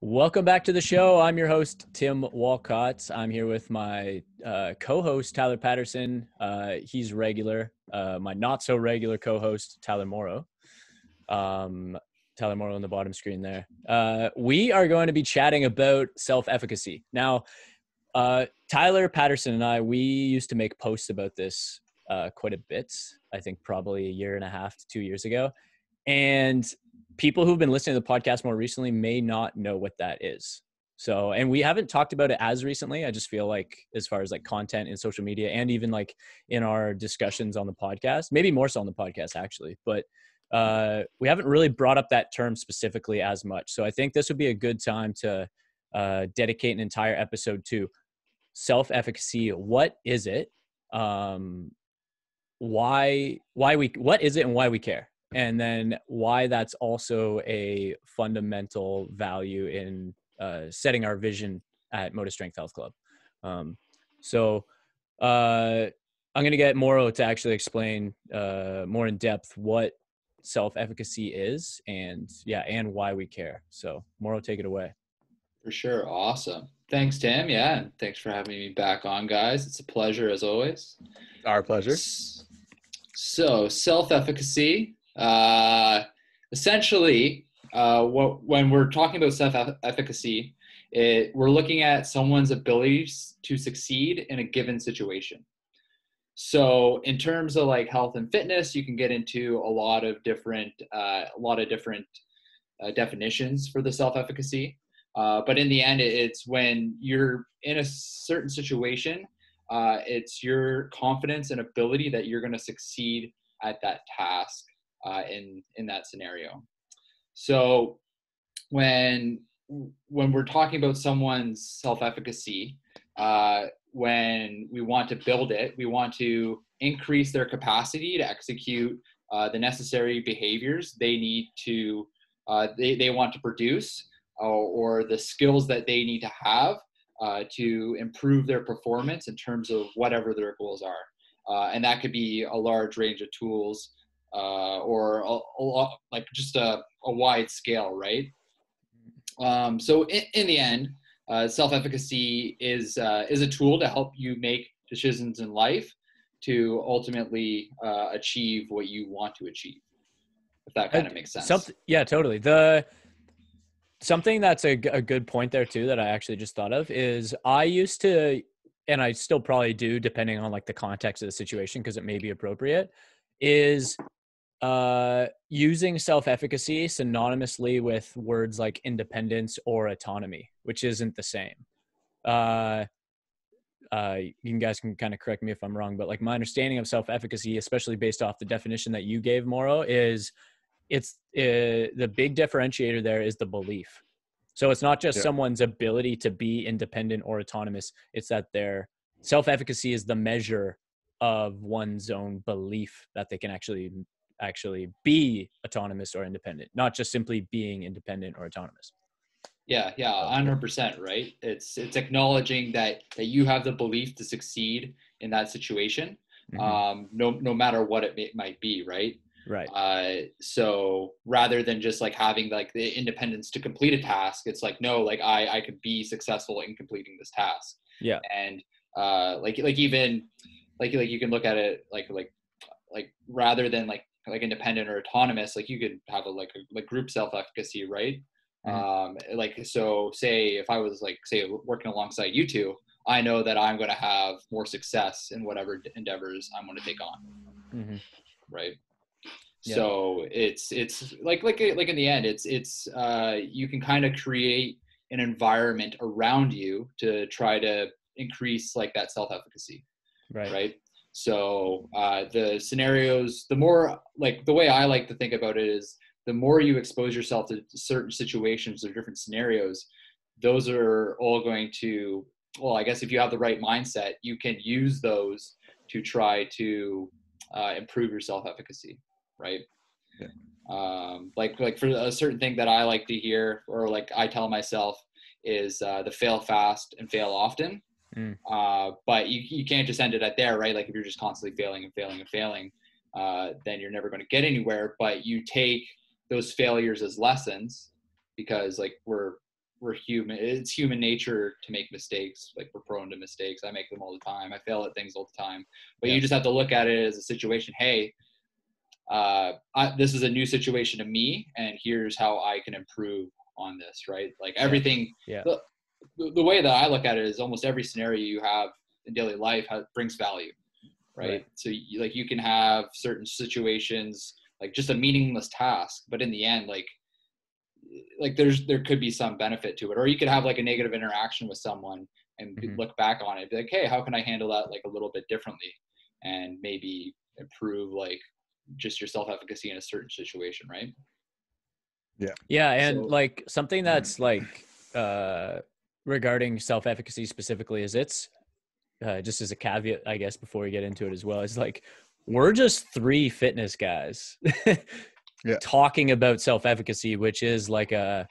Welcome back to the show. I'm your host, Tim Walcott. I'm here with my co-host, Tyler Paterson. He's regular. My not so regular co-host, Tyler Morrow. Tyler Morrow on the bottom screen there. We are going to be chatting about self-efficacy. Now, Tyler Paterson and I, we used to make posts about this quite a bit. I think probably a year and a half to 2 years ago. And people who've been listening to the podcast more recently may not know what that is. So, and we haven't talked about it as recently. I just feel like as far as like content in social media and even like in our discussions on the podcast, maybe more so on the podcast actually, but we haven't really brought up that term specifically as much. So I think this would be a good time to dedicate an entire episode to self-efficacy. What is it? What is it and why we care? And then why that's also a fundamental value in setting our vision at Motus Strength Health Club. So I'm going to get Morrow to actually explain more in depth what self-efficacy is and why we care. So Morrow, take it away. For sure. Awesome. Thanks, Tim. Yeah. And thanks for having me back on, guys. It's a pleasure as always. Our pleasure. So self-efficacy, essentially, when we're talking about self-efficacy, we're looking at someone's abilities to succeed in a given situation. So in terms of like health and fitness, you can get into a lot of different definitions for the self-efficacy. But in the end, it's when you're in a certain situation, it's your confidence and ability that you're going to succeed at that task in that scenario. So when we're talking about someone's self-efficacy, when we want to build it, we want to increase their capacity to execute the necessary behaviors they need to they want to produce, or the skills that they need to have to improve their performance in terms of whatever their goals are. And that could be a large range of tools or like just a wide scale, right? So in the end, self-efficacy is a tool to help you make decisions in life to ultimately achieve what you want to achieve, if that kind of makes sense. Yeah, totally. Something that's a good point there too that I actually just thought of is I used to, and I still probably do depending on like the context of the situation because it may be appropriate, is using self-efficacy synonymously with words like independence or autonomy, which isn't the same. You guys can kind of correct me if I'm wrong, but like my understanding of self-efficacy, especially based off the definition that you gave, Morrow, is it's the big differentiator there is the belief. So it's not just someone's ability to be independent or autonomous. It's that their self-efficacy is the measure of one's own belief that they can actually be autonomous or independent, not just simply being independent or autonomous. Yeah, 100%, right? It's acknowledging that you have the belief to succeed in that situation, no matter what it might be, right? Right. So rather than just like having like the independence to complete a task, it's like, no, like I could be successful in completing this task. Yeah. And like even like you can look at it like rather than like independent or autonomous, like you could have a group self-efficacy, right? Like, so say if I was like, say, working alongside you two, I know that I'm going to have more success in whatever endeavors I'm going to take on. Right. Yeah. So it's like in the end, it's you can kind of create an environment around you to try to increase like that self-efficacy. Right. So the scenarios, the more like the way I like to think about it is the more you expose yourself to certain situations or different scenarios, those are all going to, well, I guess if you have the right mindset, you can use those to try to improve your self-efficacy, right? Yeah. Like for a certain thing that I like to hear, or like I tell myself, is the fail fast and fail often. But you can't just end it at there, right? Like if you're just constantly failing and failing and failing, then you're never going to get anywhere. But you take those failures as lessons, because like we're we're human. It's human nature to make mistakes. Like, we're prone to mistakes. I make them all the time. I fail at things all the time. But you just have to look at it as a situation. Hey, this is a new situation to me, and here's how I can improve on this, right? Like, everything, the way that I look at it is almost every scenario you have in daily life brings value, right? So you can have certain situations, like just a meaningless task, but in the end, like there could be some benefit to it. Or you could have like a negative interaction with someone and look back on it and be like, hey, how can I handle that like a little bit differently, and maybe improve like just your self-efficacy in a certain situation, right? Yeah. And like something that's like regarding self-efficacy specifically is it's just as a caveat, I guess, before we get into it as well, is like, we're just three fitness guys talking about self-efficacy, which is like a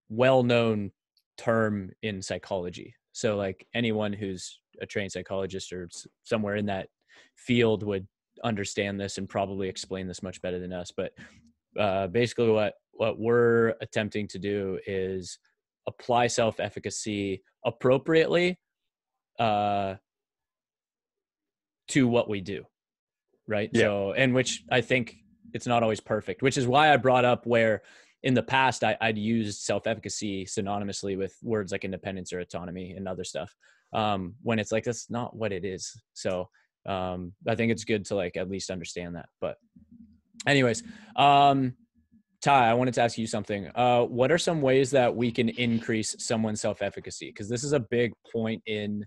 well-known term in psychology. So like anyone who's a trained psychologist or somewhere in that field would understand this and probably explain this much better than us. But basically what we're attempting to do is apply self-efficacy appropriately to what we do, right? So, and which I think it's not always perfect, which is why I brought up where in the past I'd used self-efficacy synonymously with words like independence or autonomy and other stuff, when it's like, that's not what it is. So I think it's good to like at least understand that. But anyways, Ty, I wanted to ask you something. What are some ways that we can increase someone's self-efficacy? Because this is a big point in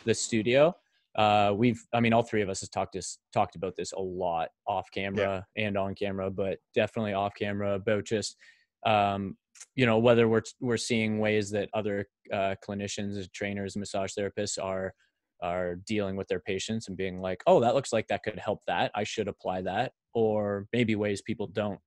the studio. All three of us have talked about this a lot off camera and on camera, but definitely off camera about just, whether we're seeing ways that other clinicians, trainers, massage therapists are dealing with their patients and being like, oh, that looks like that could help that. I should apply that. Or maybe ways people don't.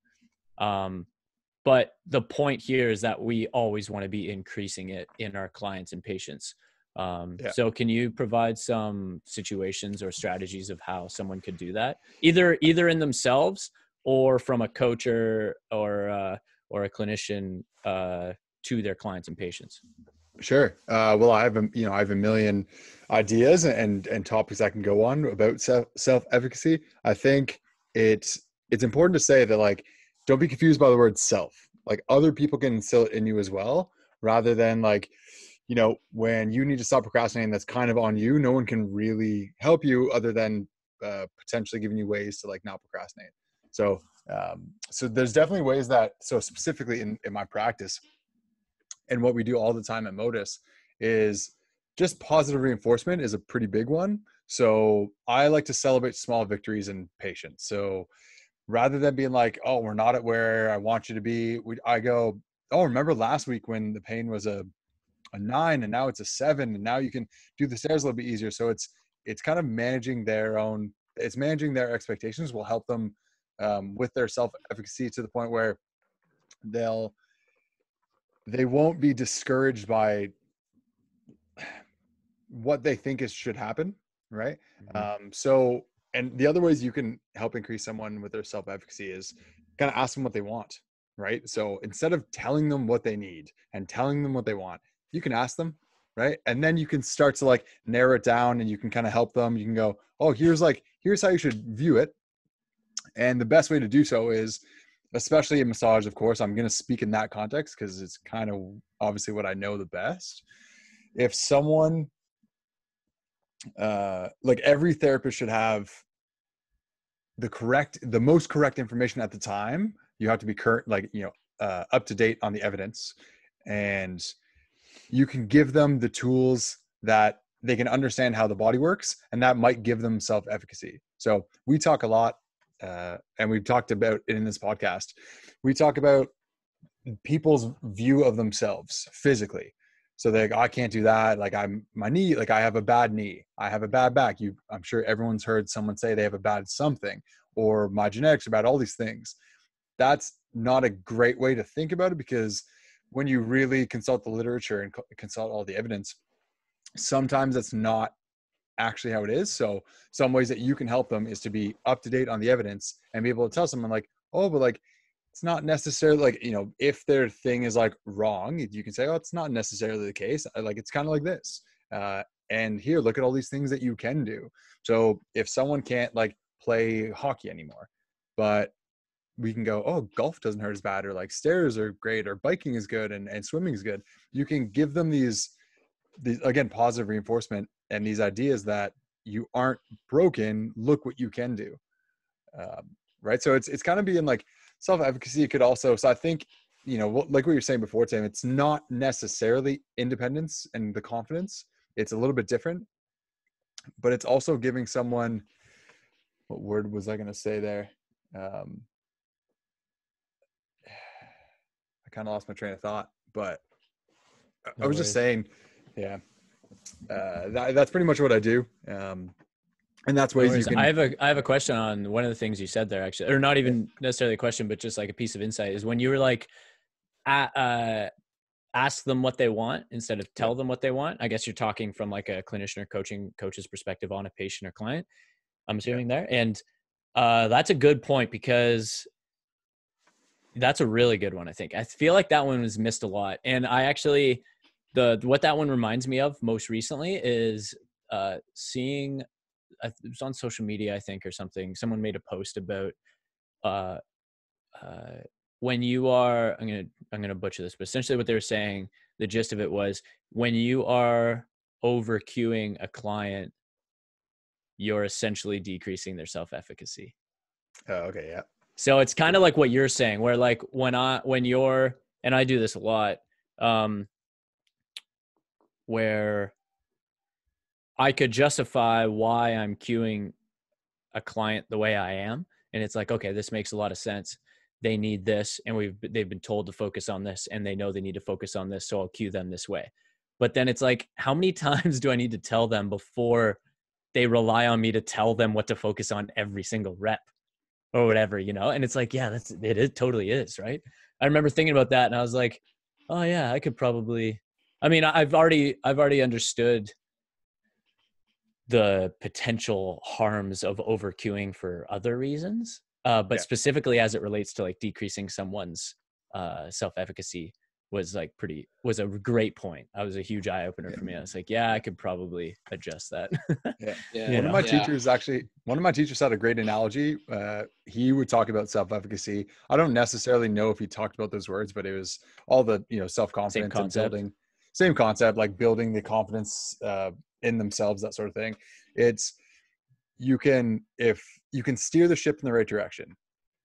But the point here is that we always want to be increasing it in our clients and patients. So can you provide some situations or strategies of how someone could do that, either in themselves or from a coach or a clinician to their clients and patients? Sure. Well, I have a million ideas and topics I can go on about self-efficacy. I think it's important to say that, like, don't be confused by the word self. Like, other people can instill it in you as well, rather than like, when you need to stop procrastinating, that's kind of on you. No one can really help you other than potentially giving you ways to like not procrastinate. So there's definitely ways that, so specifically in my practice and what we do all the time at Motus is just positive reinforcement is a pretty big one. So I like to celebrate small victories in patients. So rather than being like, oh, we're not at where I want you to be, I go, oh, remember last week when the pain was a 9 and now it's a 7 and now you can do the stairs a little bit easier. So it's kind of managing their expectations will help them with their self-efficacy to the point where they won't be discouraged by what they think should happen. Right. And the other ways you can help increase someone with their self-efficacy is kind of ask them what they want, right? So instead of telling them what they need and telling them what they want, you can ask them, right? And then you can start to like narrow it down and you can kind of help them. You can go, oh, here's how you should view it. And the best way to do so is, especially in massage, of course, I'm going to speak in that context because it's kind of obviously what I know the best. If someone, like, every therapist should have the most correct information at the time. You have to be current, like, up to date on the evidence, and you can give them the tools that they can understand how the body works, and that might give them self-efficacy. So we talk a lot, and we've talked about it in this podcast. We talk about people's view of themselves physically. So they're like, I can't do that. Like, my knee, like I have a bad knee. I have a bad back. I'm sure everyone's heard someone say they have a bad something, or my genetics are bad, all these things. That's not a great way to think about it, because when you really consult the literature and consult all the evidence, sometimes that's not actually how it is. So some ways that you can help them is to be up to date on the evidence and be able to tell someone like, oh, but like, it's not necessarily like, if their thing is like wrong, you can say, oh, it's not necessarily the case. Like, it's kind of like this. And here, look at all these things that you can do. So if someone can't like play hockey anymore, but we can go, oh, golf doesn't hurt as bad, or like stairs are great, or biking is good, and swimming is good. You can give them these again, positive reinforcement and these ideas that you aren't broken. Look what you can do. Right. So it's kind of being like self-efficacy could also, so I think, like what you're saying before, Tim, it's not necessarily independence and the confidence. It's a little bit different, but it's also giving someone, what word was I going to say there? I kind of lost my train of thought, but I was just saying, yeah, that's pretty much what I do. And that's ways you can. I have a question on one of the things you said there, actually, or not even necessarily a question, but just like a piece of insight, is when you were like, ask them what they want instead of tell them what they want. I guess you're talking from like a clinician or coach's perspective on a patient or client, I'm assuming there. And that's a good point, because that's a really good one. I think I feel like that one was missed a lot. And I actually, what that one reminds me of most recently is seeing, it was on social media, I think, or something. Someone made a post about when you are, I'm gonna butcher this, but essentially what they were saying, the gist of it was, when you are over cueing a client, you're essentially decreasing their self-efficacy. Oh, okay, yeah. So it's kind of like what you're saying, where like when you're, and I do this a lot, where I could justify why I'm cueing a client the way I am. And it's like, okay, this makes a lot of sense. They need this, and they've been told to focus on this, and they know they need to focus on this. So I'll cue them this way. But then it's like, how many times do I need to tell them before they rely on me to tell them what to focus on every single rep or whatever, And it's like, yeah, it totally is. Right. I remember thinking about that, and I was like, oh yeah, I could probably, I've already understood the potential harms of over cueing for other reasons. But specifically as it relates to like decreasing someone's self-efficacy was a great point. That was a huge eye opener for me. I was like, yeah, I could probably adjust that. One of my teachers had a great analogy. He would talk about self-efficacy. I don't necessarily know if he talked about those words, but it was all the, self-confidence and building, same concept, like building the confidence in themselves, that sort of thing. It's, you can steer the ship in the right direction,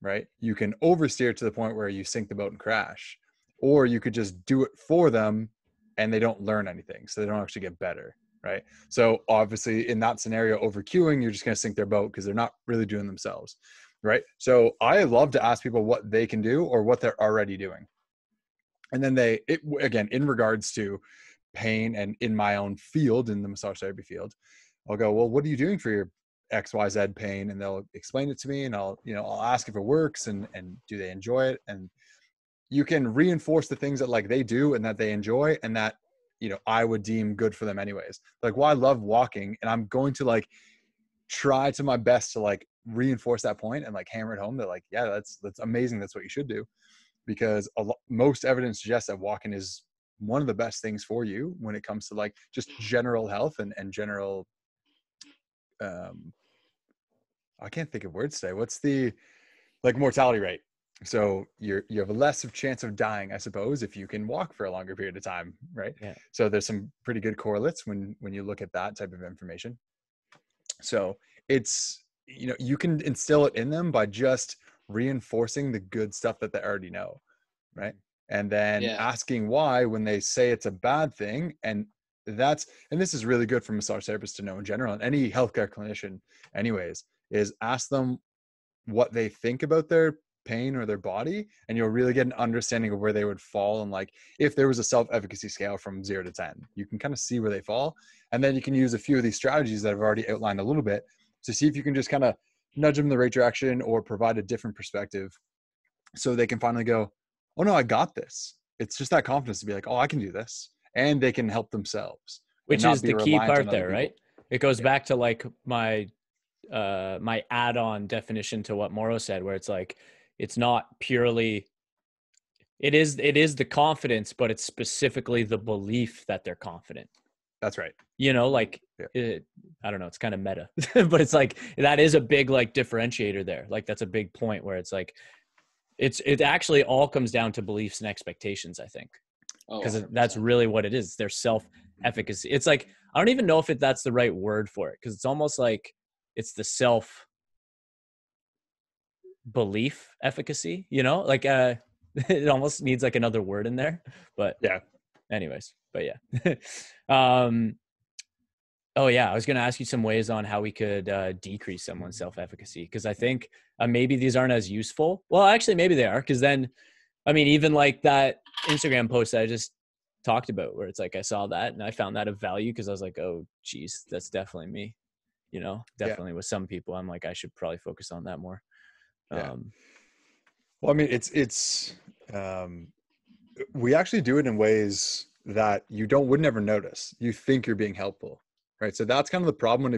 right? You can oversteer to the point where you sink the boat and crash, or you could just do it for them and they don't learn anything. So they don't actually get better. Right. So obviously in that scenario, over cueing, you're just going to sink their boat because they're not really doing themselves. Right. So I love to ask people what they can do or what they're already doing. And then again, in regards to pain and in my own field, in the massage therapy field, I'll go, well, what are you doing for your XYZ pain? And they'll explain it to me, and I'll ask if it works and do they enjoy it? And you can reinforce the things that like they do and that they enjoy and that, I would deem good for them anyways. Like, well, I love walking, and I'm going to like try to my best to like reinforce that point and like hammer it home that like, yeah, that's amazing. That's what you should do, because most evidence suggests that walking is one of the best things for you when it comes to like just general health and general, I can't think of words today. What's the like mortality rate? So you have a less of chance of dying, I suppose, if you can walk for a longer period of time, right? Yeah. So there's some pretty good correlates when you look at that type of information. So it's, you can instill it in them by just reinforcing the good stuff that they already know, right? And then asking why when they say it's a bad thing. And this is really good for massage therapists to know in general, and any healthcare clinician anyways, is ask them what they think about their pain or their body, and you'll really get an understanding of where they would fall. And like, if there was a self-efficacy scale from 0 to 10, you can kind of see where they fall. And then you can use a few of these strategies that I've already outlined a little bit to see if you can just kind of nudge them in the right direction or provide a different perspective, so they can finally go, oh no, I got this. It's just that confidence to be like, oh, I can do this. And they can help themselves. Which is the key part there, right? It goes back to like my add-on definition to what Morrow said, where it's like, it's not purely, it is the confidence, but it's specifically the belief that they're confident. That's right. You know, like I don't know, it's kind of meta, but it's like, that is a big like differentiator there. Like that's a big point where it's like, it actually all comes down to beliefs and expectations, I think. Because that's really what it is. Their self-efficacy. It's like, I don't even know if that's the right word for it. Cause it's almost like it's the self belief efficacy, you know, like, it almost needs like another word in there, but yeah. Anyways, but yeah. Oh yeah, I was going to ask you some ways on how we could decrease someone's self-efficacy, because I think maybe these aren't as useful. Well, actually, maybe they are, because then, I mean, even like that Instagram post that I just talked about, where it's like I saw that and I found that of value, because I was like, oh, geez, that's definitely me. You know, definitely with some people, I'm like, I should probably focus on that more. Yeah. Well, I mean, we actually do it in ways that you would never notice. You think you're being helpful, right? So that's kind of the problem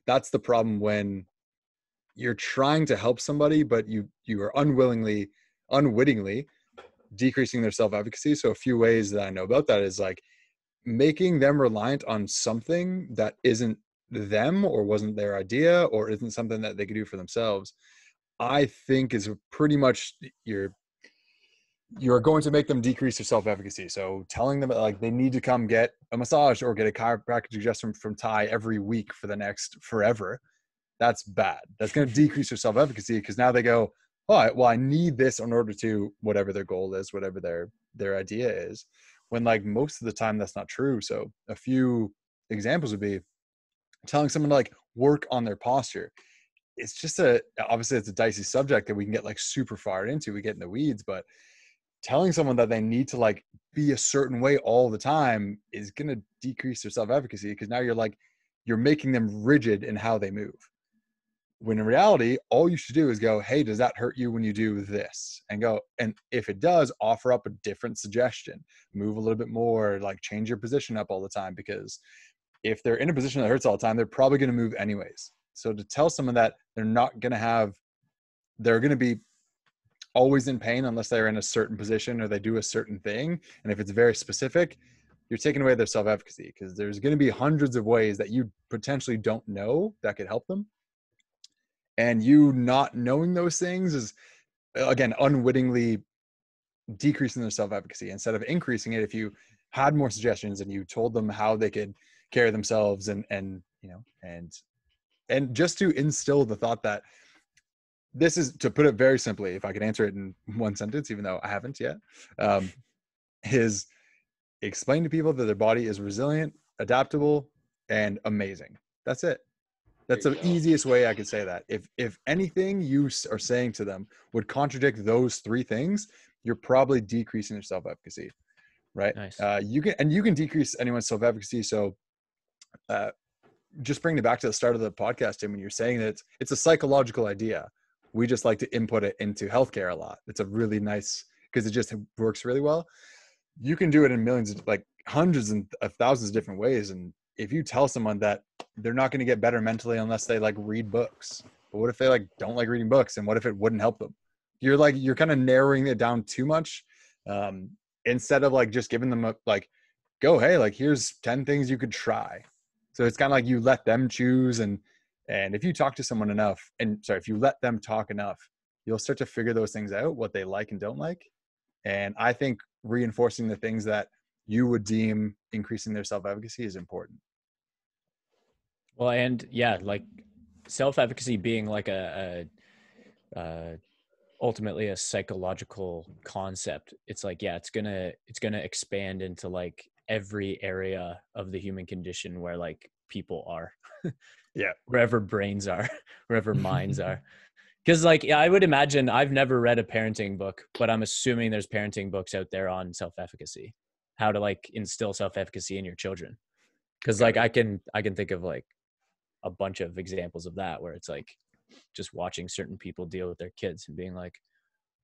that's the problem when you're trying to help somebody, but you are unwittingly decreasing their self-efficacy. So a few ways that I know about that is like making them reliant on something that isn't them, or wasn't their idea, or isn't something that they could do for themselves. I think is pretty much you're going to make them decrease their self-efficacy. So telling them that like they need to come get a massage or get a chiropractic suggestion from Ty every week for the next forever, that's bad. That's going to decrease their self-efficacy, because now they go, oh, well, I need this in order to whatever their goal is, whatever their idea is, when like most of the time that's not true. So a few examples would be telling someone to like work on their posture. It's just obviously it's a dicey subject that we can get like super far into. We get in the weeds, but telling someone that they need to like be a certain way all the time is going to decrease their self-efficacy, because now you're making them rigid in how they move. When in reality, all you should do is go, hey, does that hurt you when you do this? And go, and if it does, offer up a different suggestion, move a little bit more, like change your position up all the time, because if they're in a position that hurts all the time, they're probably going to move anyways. So to tell someone that they're going to be always in pain unless they're in a certain position or they do a certain thing, and if it's very specific, you're taking away their self-efficacy, because there's going to be hundreds of ways that you potentially don't know that could help them. And you not knowing those things is, again, unwittingly decreasing their self-efficacy instead of increasing it. If you had more suggestions and you told them how they could carry themselves and just to instill the thought that this is, to put it very simply, if I could answer it in one sentence, even though I haven't yet, is explain to people that their body is resilient, adaptable, and amazing. That's it. That's the easiest way I could say that. If anything you are saying to them would contradict those three things, you're probably decreasing their self-efficacy, right? Nice. You can decrease anyone's self-efficacy. So just bringing it back to the start of the podcast, Tim, when you're saying that it's a psychological idea, we just like to input it into healthcare a lot. It's a really nice, because it just works really well. You can do it in millions, like hundreds of thousands of different ways. And if you tell someone that they're not going to get better mentally unless they like read books, but what if they like don't like reading books, and what if it wouldn't help them? You're kind of narrowing it down too much, instead of like just giving them hey, like here's 10 things you could try. So it's kind of like you let them choose, and if you talk to someone enough, if you let them talk enough, you'll start to figure those things out, what they like and don't like. And I think reinforcing the things that you would deem increasing their self-efficacy is important. Well, and yeah, like self-efficacy being like ultimately a psychological concept. It's like, yeah, it's gonna expand into like every area of the human condition where like people are. Yeah. Wherever brains are, wherever minds are. Because like, yeah, I would imagine, I've never read a parenting book, but I'm assuming there's parenting books out there on self-efficacy, how to like instill self-efficacy in your children. Because like I can think of like a bunch of examples of that, where it's like just watching certain people deal with their kids and being like,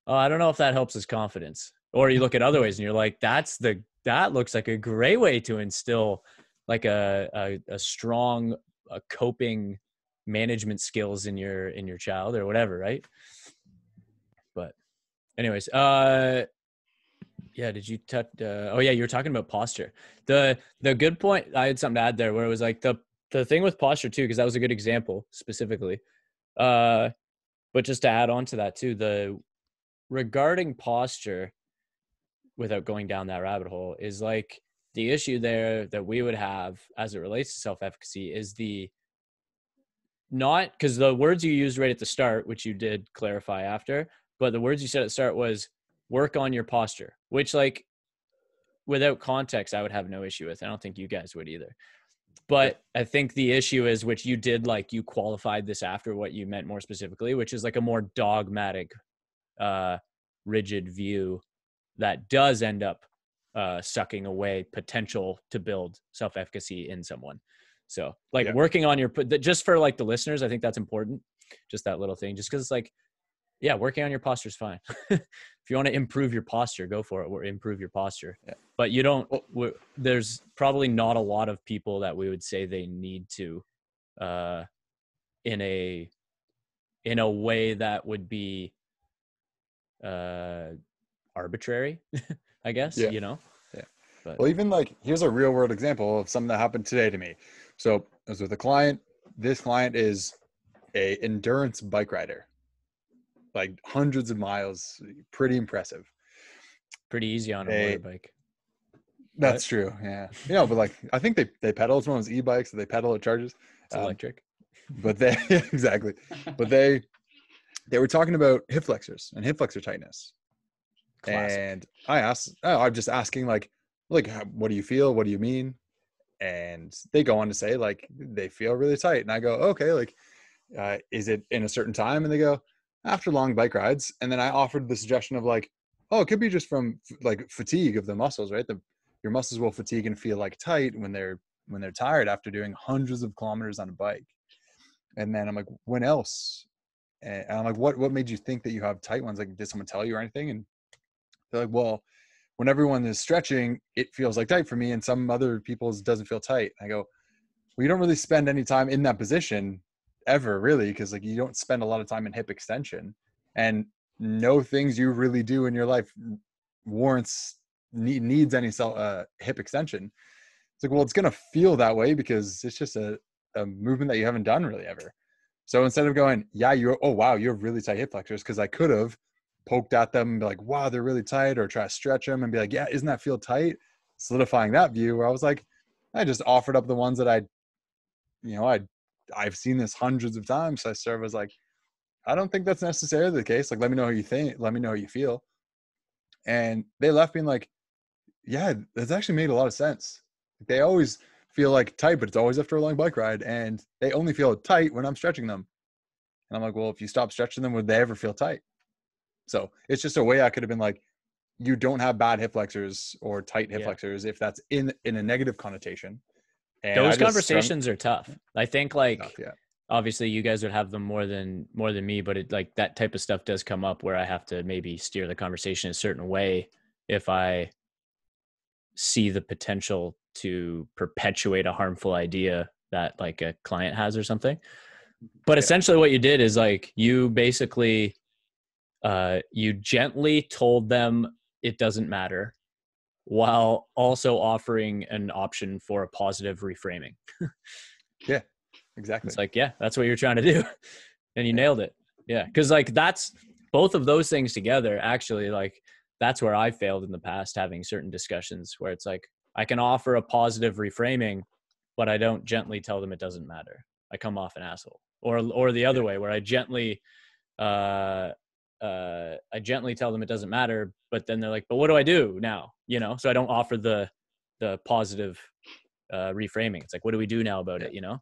oh, I don't know if that helps his confidence. Or you look at other ways and you're like, that looks like a great way to instill like a strong coping management skills in your child or whatever, right? anyways, yeah, did you touch, oh yeah, you were talking about posture. The good point, I had something to add there where it was like the thing with posture too, because that was a good example specifically. But just to add on to that too, regarding posture, without going down that rabbit hole, is like the issue there that we would have as it relates to self-efficacy is not because the words you used right at the start, which you did clarify after, but the words you said at the start was work on your posture, which like without context, I would have no issue with. I don't think you guys would either. But I think the issue is, which you did, like you qualified this after what you meant more specifically, which is like a more dogmatic, rigid view that does end up sucking away potential to build self-efficacy in someone. So like working on your, just for like the listeners, I think that's important. Just that little thing, just because it's like, yeah, working on your posture is fine. If you want to improve your posture, go for it, or improve your posture. Yeah. But you don't, there's probably not a lot of people that we would say they need to, in a way that would be arbitrary, I guess, you know? Yeah. But, well, even like, here's a real world example of something that happened today to me. So I was with a client. This client is a endurance bike rider, like hundreds of miles, pretty impressive. Pretty easy on a motorbike. That's true. Yeah. You know, but like, I think they pedal. It's one of those e-bikes that they pedal, it charges. It's electric. But they, exactly. But they were talking about hip flexors and hip flexor tightness. Classic. And I'm just asking like, what do you feel? What do you mean? And they go on to say like, they feel really tight. And I go, okay, like, is it in a certain time? And they go, after long bike rides. And then I offered the suggestion of like, oh, it could be just from like fatigue of the muscles, right? Your muscles will fatigue and feel like tight when they're tired after doing hundreds of kilometers on a bike. And then I'm like, when else? And I'm like, what made you think that you have tight ones? Like, did someone tell you or anything? And they're like, well, when everyone is stretching, it feels like tight for me, and some other people's doesn't feel tight. I go, well, you don't really spend any time in that position ever, really, because like you don't spend a lot of time in hip extension, and no things you really do in your life needs any hip extension. It's like, well, it's gonna feel that way because it's just a movement that you haven't done really ever. So instead of going, yeah, you have really tight hip flexors, because I could have poked at them and be like, wow, they're really tight, or try to stretch them and be like, yeah, isn't that feel tight? Solidifying that view where I was like, I just offered up the ones that I've seen this hundreds of times. So I sort of was like, I don't think that's necessarily the case. Like, let me know how you think. Let me know how you feel. And they left being like, yeah, that's actually made a lot of sense. They always feel like tight, but it's always after a long bike ride. And they only feel tight when I'm stretching them. And I'm like, well, if you stop stretching them, would they ever feel tight? So it's just a way I could have been like, you don't have bad hip flexors or tight hip flexors if that's in a negative connotation. And those conversations are tough. I think like, obviously you guys would have them more than me, but it like that type of stuff does come up where I have to maybe steer the conversation a certain way if I see the potential to perpetuate a harmful idea that like a client has or something. But essentially what you did is like, you basically, you gently told them it doesn't matter while also offering an option for a positive reframing. Yeah, exactly. It's like, yeah, that's what you're trying to do. And you nailed it. Yeah. Cause like that's both of those things together, actually, like that's where I failed in the past, having certain discussions where it's like, I can offer a positive reframing, but I don't gently tell them it doesn't matter. I come off an asshole. Or the other way where I gently tell them it doesn't matter, but then they're like, but what do I do now? You know, so I don't offer the positive reframing. It's like, what do we do now about it? You know?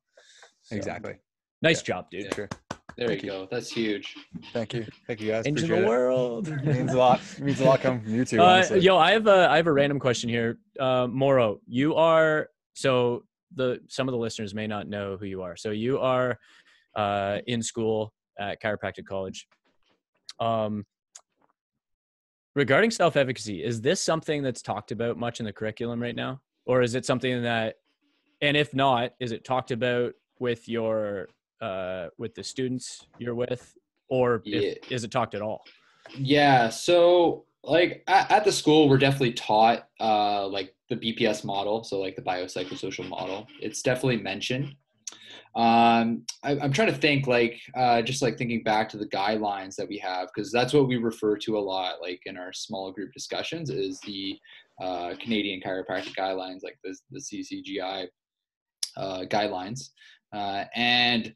So, exactly. Nice job, dude. Sure. There you go. That's huge. Thank you guys. Into the world. It means a lot. It means a lot coming from you two. Honestly. Yo, I have a random question here. Morrow, you are, so some of the listeners may not know who you are. So you are in school at Chiropractic College. Regarding self-efficacy, is this something that's talked about much in the curriculum right now? Or is it something that, and if not, is it talked about with your with the students you're with, or is it talked at all? Yeah. So like at the school, we're definitely taught like the BPS model. So like the biopsychosocial model, it's definitely mentioned. I'm trying to think like just like thinking back to the guidelines that we have, because that's what we refer to a lot like in our small group discussions is the Canadian Chiropractic Guidelines, like the CCGI guidelines. And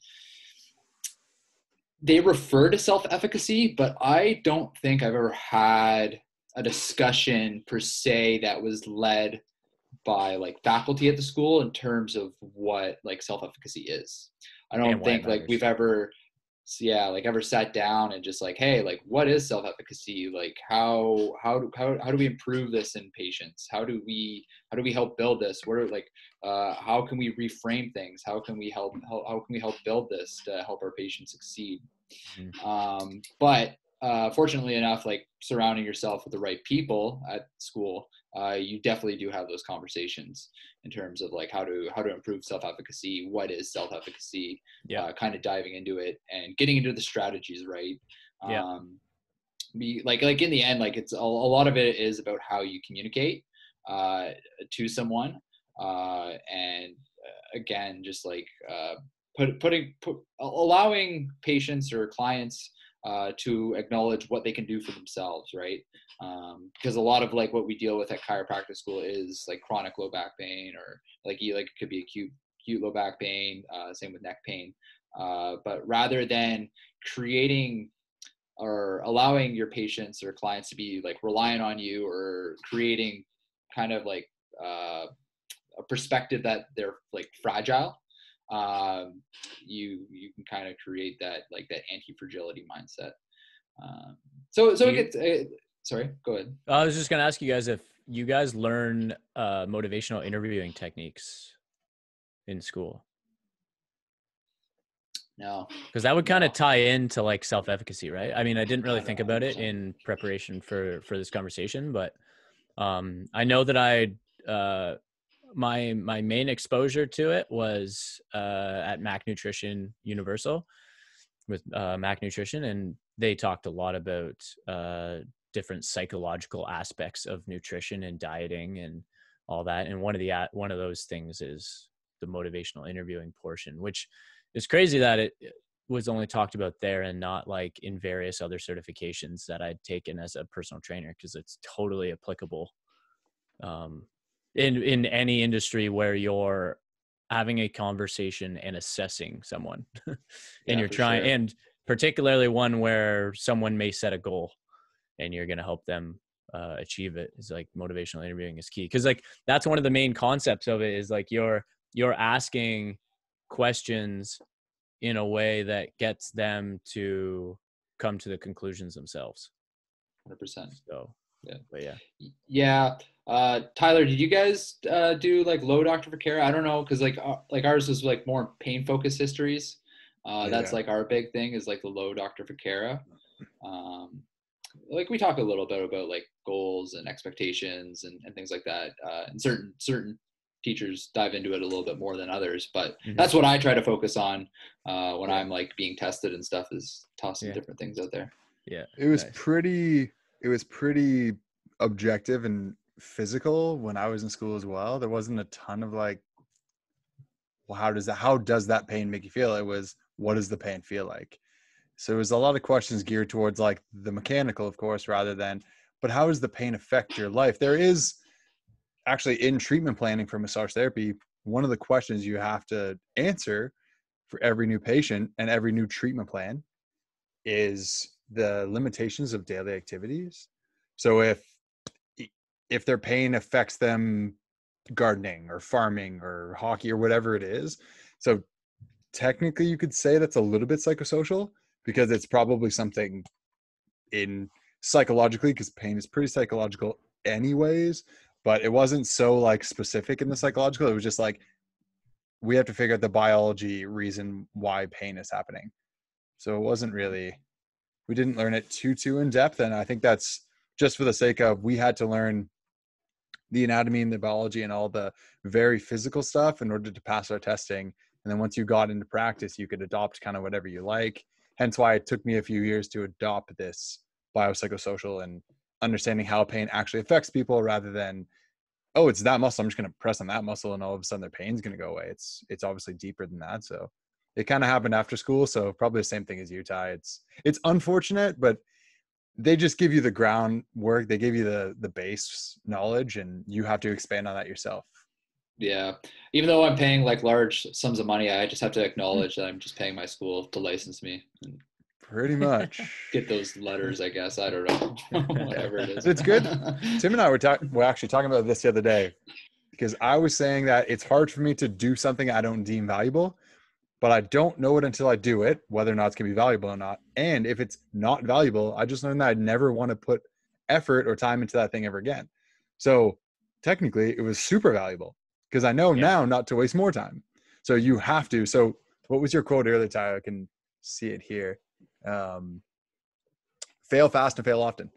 they refer to self-efficacy, but I don't think I've ever had a discussion per se that was led by like faculty at the school in terms of what like self-efficacy is. I And don't why it think like matters. we've ever like ever sat down and just like, hey, like what is self-efficacy? Like how do we improve this in patients? How do we help build this? What are like how can we reframe things? How can we help build this to help our patients succeed? But fortunately enough, like surrounding yourself with the right people at school, you definitely do have those conversations in terms of like how to improve self-efficacy, what is self-efficacy, Yeah. kind of diving into it and getting into the strategies, right? Yeah. Like in the end, like it's a lot of it is about how you communicate to someone, and again, just like allowing patients or clients to acknowledge what they can do for themselves, right? Because a lot of like what we deal with at chiropractic school is like chronic low back pain, or like it could be acute low back pain, same with neck pain. But rather than creating or allowing your patients or clients to be like reliant on you, or creating kind of like a perspective that they're like fragile, you can kind of create that like that anti-fragility mindset. So Do it you, gets sorry, go ahead. I was just going to ask you guys if you guys learn motivational interviewing techniques in school, No, because that would kind of no, tie into like self-efficacy, right? I mean, I didn't really think about it 100%. in preparation for this conversation, but I know that my main exposure to it was at Mac Nutrition Universal with Mac Nutrition, and they talked a lot about different psychological aspects of nutrition and dieting and all that. And one of those things is the motivational interviewing portion, which is crazy that it was only talked about there and not like in various other certifications that I'd taken as a personal trainer, because it's totally applicable in any industry where you're having a conversation and assessing someone and Yeah, you're for trying, sure. and particularly one where someone may set a goal and you're going to help them achieve it, is like motivational interviewing is key, because like that's one of the main concepts of it, is like you're asking questions in a way that gets them to come to the conclusions themselves. 100%. So Yeah. but yeah. Yeah. Tyler, did you guys do like low Dr. Vaquera? I don't know, because like ours is like more pain focused histories. That's Yeah. like our big thing is like the low Dr. Vaquera. Like we talk a little bit about like goals and expectations and things like that. And certain teachers dive into it a little bit more than others, but Mm-hmm. that's what I try to focus on when Yeah. I'm like being tested and stuff, is tossing Yeah. different things out there. Yeah. It was Nice. pretty objective and physical when I was in school as well. There wasn't a ton of like, well, how does that pain make you feel? It was, what does the pain feel like? So it was a lot of questions geared towards like the mechanical, of course, rather than, but how does the pain affect your life? There is actually in treatment planning for massage therapy, one of the questions you have to answer for every new patient and every new treatment plan is the limitations of daily activities. So if their pain affects them gardening or farming or hockey or whatever it is, so technically you could say that's a little bit psychosocial, because it's probably something in psychologically, because pain is pretty psychological anyways, but it wasn't so like specific in the psychological. It was just like, we have to figure out the biology reason why pain is happening. So it wasn't really, we didn't learn it too in depth. And I think that's just for the sake of, we had to learn the anatomy and the biology and all the very physical stuff in order to pass our testing. And then once you got into practice, you could adopt kind of whatever you like. Hence why it took me a few years to adopt this biopsychosocial and understanding how pain actually affects people rather than, oh, it's that muscle, I'm just going to press on that muscle and all of a sudden their pain's going to go away. It's obviously deeper than that. So it kind of happened after school. So probably the same thing as you, Ty. It's unfortunate, but they just give you the groundwork. They give you the base knowledge, and you have to expand on that yourself. Yeah. Even though I'm paying like large sums of money, I just have to acknowledge that I'm just paying my school to license me and Pretty much. get those letters, I guess. I don't know. Whatever it is. It's good. Tim and I were actually talking about this the other day, because I was saying that it's hard for me to do something I don't deem valuable, but I don't know it until I do it, whether or not it's going to be valuable or not. And if it's not valuable, I just learned that I'd never want to put effort or time into that thing ever again. So technically it was super valuable because I know now not to waste more time. So you have to. So what was your quote earlier, Ty? I can see it here. Fail fast and fail often.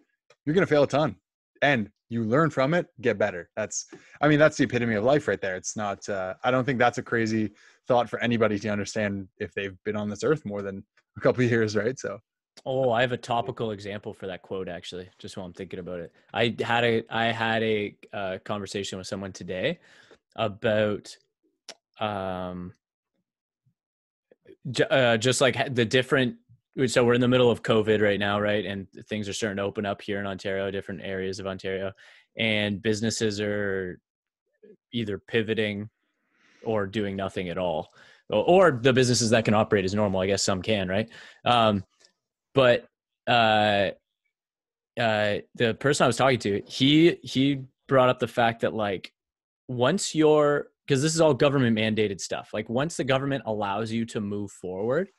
You're going to fail a ton and you learn from it, get better. That's the epitome of life right there. It's not, I don't think that's a crazy thought for anybody to understand if they've been on this earth more than a couple of years. Right. So. Oh, I have a topical example for that quote, actually, just while I'm thinking about it. I had a conversation with someone today about, just like the different, so we're in the middle of COVID right now, right? And things are starting to open up here in Ontario, different areas of Ontario, and businesses are either pivoting or doing nothing at all, or the businesses that can operate as normal. I guess some can, right? But the person I was talking to, he brought up the fact that like once because this is all government mandated stuff. Like once the government allows you to move forward,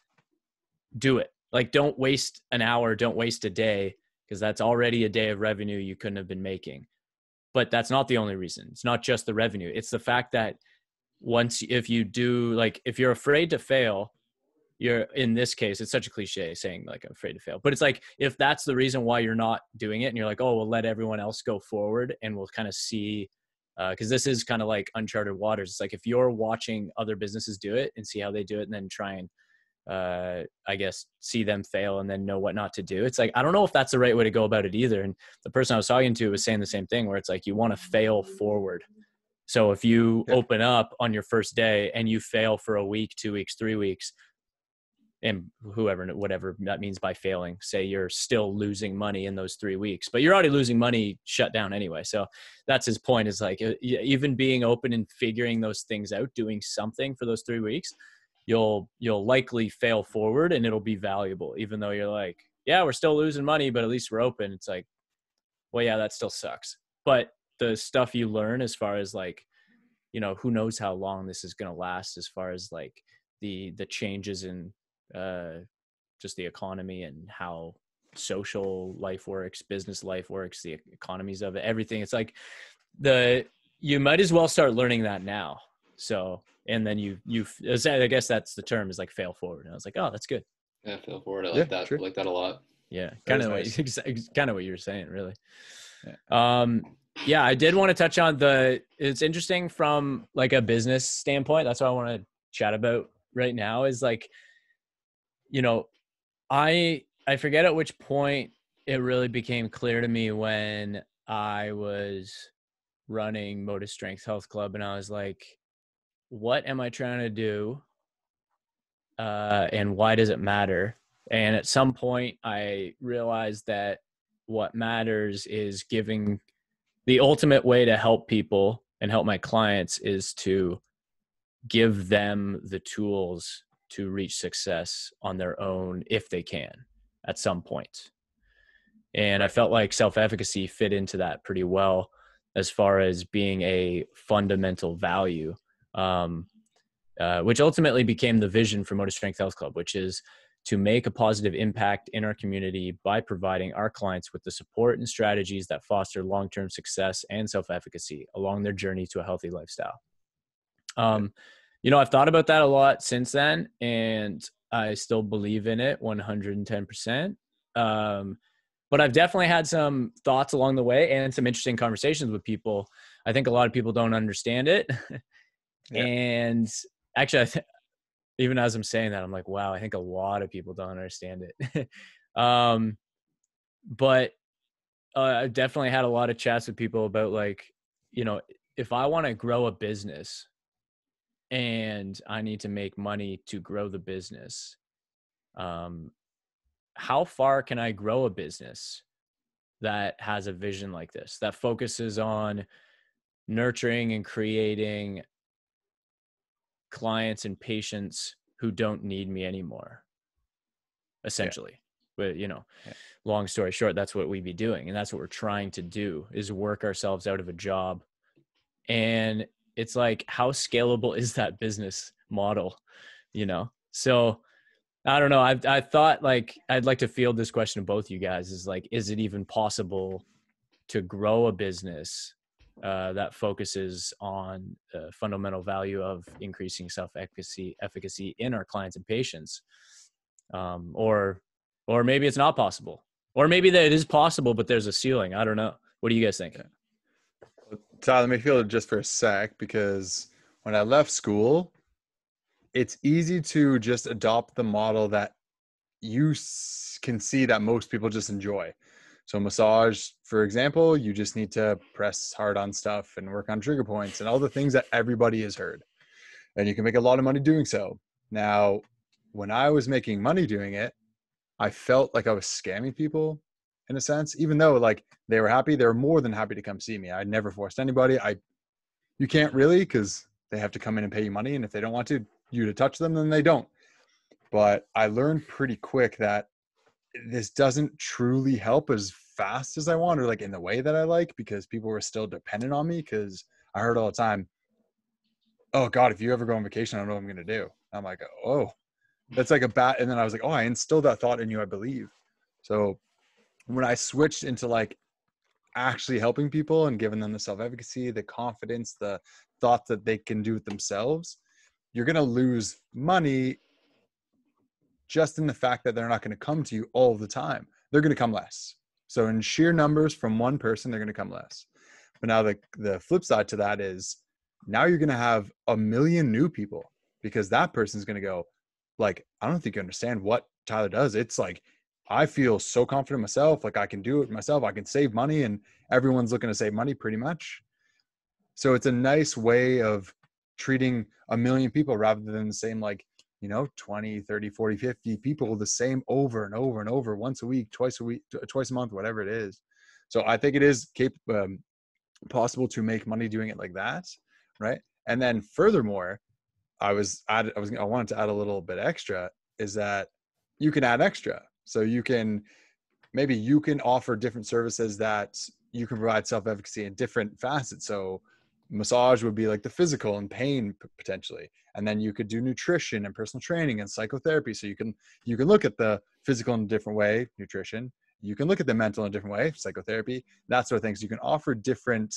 do it. Like don't waste an hour, don't waste a day, because that's already a day of revenue you couldn't have been making. But that's not the only reason. It's not just the revenue. It's the fact that if you're afraid to fail, you're, in this case, it's such a cliche saying like I'm afraid to fail, but it's like, if that's the reason why you're not doing it and you're like, oh, we'll let everyone else go forward and we'll kind of see, because this is kind of like uncharted waters. It's like if you're watching other businesses do it and see how they do it and then try and I guess see them fail and then know what not to do. It's like, I don't know if that's the right way to go about it either. And the person I was talking to was saying the same thing, where it's like, you want to fail forward. So if you open up on your first day and you fail for a week, 2 weeks, 3 weeks, and whatever that means by failing, say you're still losing money in those 3 weeks, but you're already losing money shut down anyway. So that's his point, is like, even being open and figuring those things out, doing something for those 3 weeks, you'll likely fail forward and it'll be valuable, even though you're like, yeah, we're still losing money, but at least we're open. It's like, well, yeah, that still sucks. But the stuff you learn as far as like, who knows how long this is going to last, as far as like the changes in just the economy and how social life works, business life works, the economies of it, everything. It's like you might as well start learning that now. So, and then I guess that's the term, is like fail forward. And I was like, oh, that's good. Yeah, fail forward. I like that. True. I like that a lot. Yeah. Kind Kind of what you were saying, really. Yeah. Yeah, I did want to touch on it's interesting from like a business standpoint. That's what I want to chat about right now, is like, I forget at which point it really became clear to me when I was running Motus Strength Health Club, and I was like, what am I trying to do? And why does it matter? And at some point I realized that what matters is giving the ultimate way to help people and help my clients is to give them the tools to reach success on their own, if they can, at some point. And I felt like self-efficacy fit into that pretty well, as far as being a fundamental value, which ultimately became the vision for Motus Strength Health Club, which is to make a positive impact in our community by providing our clients with the support and strategies that foster long-term success and self-efficacy along their journey to a healthy lifestyle. I've thought about that a lot since then, and I still believe in it 110%. But I've definitely had some thoughts along the way and some interesting conversations with people. I think a lot of people don't understand it. Yeah. And actually, even as I'm saying that, I'm like, wow, I think a lot of people don't understand it. But I've definitely had a lot of chats with people about like, you know, if I want to grow a business and I need to make money to grow the business, how far can I grow a business that has a vision like this, that focuses on nurturing and creating clients and patients who don't need me anymore, essentially? But, you know, long story short, that's what we'd be doing. And that's what we're trying to do, is work ourselves out of a job. And it's like, how scalable is that business model, you know? So I don't know. I thought, like, I'd like to field this question to both you guys, is like, is it even possible to grow a business that focuses on the fundamental value of increasing self-efficacy in our clients and patients? Or maybe it's not possible, or maybe that it is possible, but there's a ceiling. I don't know. What do you guys think? Tyler, let me field it just for a sec, because when I left school, it's easy to just adopt the model that you can see that most people just enjoy. So massage, for example, you just need to press hard on stuff and work on trigger points and all the things that everybody has heard. And you can make a lot of money doing so. Now, when I was making money doing it, I felt like I was scamming people in a sense, even though like they were happy, they were more than happy to come see me. I never forced anybody. You can't really, because they have to come in and pay you money. And if they don't want you to touch them, then they don't. But I learned pretty quick that this doesn't truly help as fast as I want, or like in the way that I like, because people were still dependent on me. Because I heard all the time, oh God, if you ever go on vacation, I don't know what I'm going to do. I'm like, oh, that's like a bat. And then I was like, oh, I instilled that thought in you, I believe. So when I switched into like actually helping people and giving them the self-efficacy, the confidence, the thought that they can do it themselves, you're going to lose money just in the fact that they're not going to come to you all the time. They're going to come less. So in sheer numbers from one person, they're going to come less. But now the flip side to that is, now you're going to have 1 million new people, because that person's going to go like, I don't think you understand what Tyler does. It's like, I feel so confident myself. Like I can do it myself. I can save money, and everyone's looking to save money pretty much. So it's a nice way of treating 1 million people rather than the same, like, 20, 30, 40, 50 people, the same over and over and over, once a week, twice a month, whatever it is. So I think it is possible to make money doing it like that. Right. And then furthermore, I wanted to add a little bit extra, is that you can add extra. So you can offer different services that you can provide self-efficacy in different facets. So massage would be like the physical and pain potentially. And then you could do nutrition and personal training and psychotherapy. So you can look at the physical in a different way, nutrition. You can look at the mental in a different way, psychotherapy, that sort of thing. So you can offer different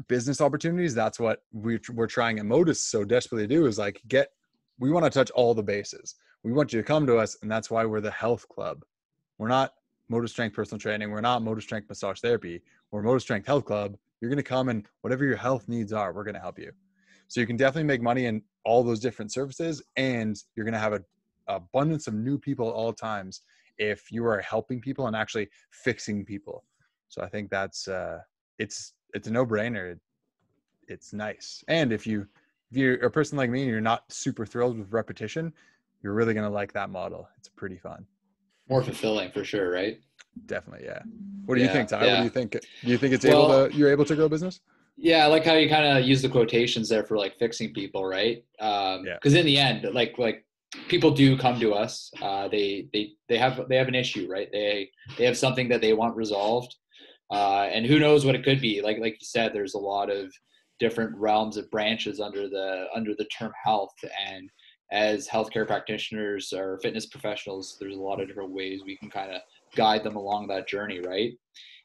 business opportunities. That's what we're trying at Motus so desperately to do, is like we want to touch all the bases. We want you to come to us, and that's why we're the health club. We're not Motor Strength Personal Training. We're not Motor Strength Massage Therapy. We're Motor Strength Health Club. You're going to come, and whatever your health needs are, we're going to help you. So you can definitely make money in all those different services, and you're going to have an abundance of new people at all times if you are helping people and actually fixing people. So I think that's it's a no-brainer. It's nice. And if you're a person like me and you're not super thrilled with repetition, you're really going to like that model. It's pretty fun. More fulfilling for sure, right? Definitely, yeah. What do you think, Ty? Yeah. What do you think? Do you think it's you're able to grow a business? Yeah, I like how you kind of use the quotations there for like fixing people, right? Because in the end, like people do come to us. They have an issue, right? They have something that they want resolved, and who knows what it could be. Like you said, there's a lot of different realms of branches under the term health, and as healthcare practitioners or fitness professionals, there's a lot of different ways we can kind of guide them along that journey, right?